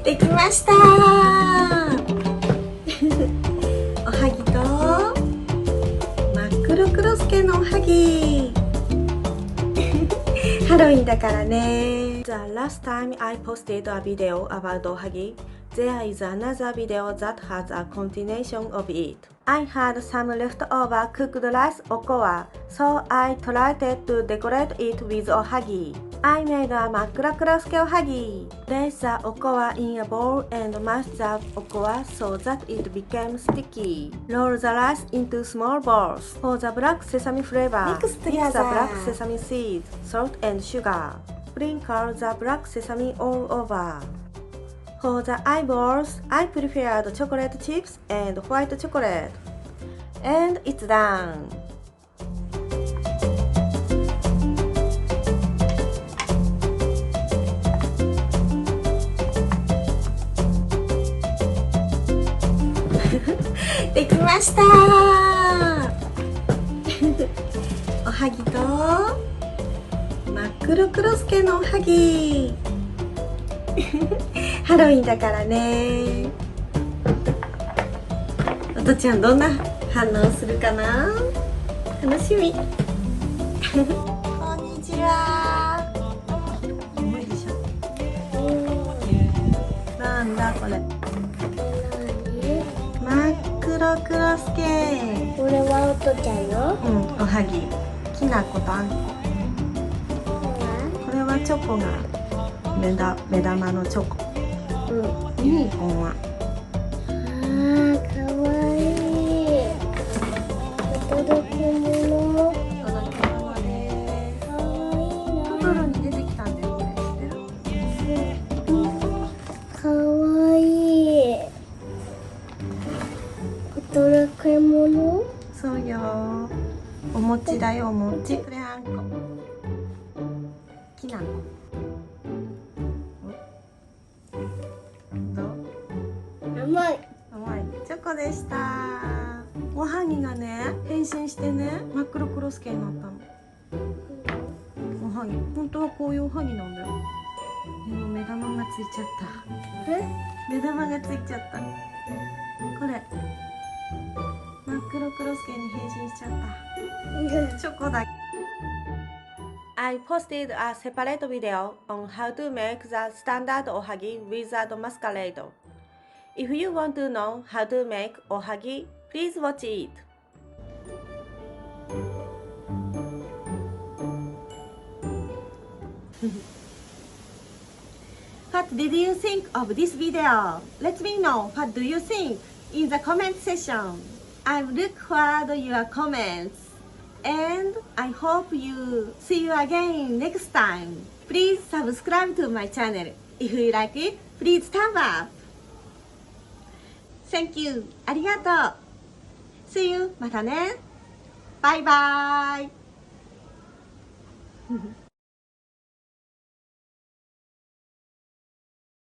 できましたおはぎと真っ黒クロスケのおはぎハロウィンだからね。 The last time I posted a video about おはぎ, there is another video that has a continuation of it. I had some leftover cooked rice okowa, so I tried to decorate it with おはぎ. I made a 真っ黒クロスケおはぎ. Place the okowa in a bowl and mash the okowa so that it became sticky. Roll the rice into small balls. For the black sesame flavor, mix the black sesame seeds, salt and sugar. Sprinkle the black sesame all over. For the eyeballs, I prepared chocolate chips and white chocolate. And it's done. できましたおはぎと真っ黒クロスケのおはぎハロウィンだからね。おとちゃんどんな反応するかな、楽しみこんにちは。重いでしょ。なんだこれ、真っ黒クロスケ。これはおとちゃんの？おはぎ、きな粉とあんこ。これはチョコが目玉のチョコ。ユニコーンは。かわいい。届け物。届け物です。かわいいな。トトロに出てきたんだよ、これ知ってる？かわいい。届け物？そうよ。お餅だよ、お餅。これあんこ。きな粉。どう？甘い。甘い。チョコでした。おはぎがね、変身してね、真っ黒クロスケになったの。おはぎ、本当はこういうおはぎなんだよ。でも目玉がついちゃった。目玉がついちゃった。これ。真っ黒クロスケに変身しちゃった。チョコだ。I posted a separate video on how to make the standard ohagi without masquerade. If you want to know how to make ohagi, please watch it. What did you think of this video? Let me know what do you think in the comment section. I look forward to your comments. And I hope you see you again next time. Please subscribe to my channel. If you like it, please thumb up. Thank you. ありがとう。See you. またね。バイバイ。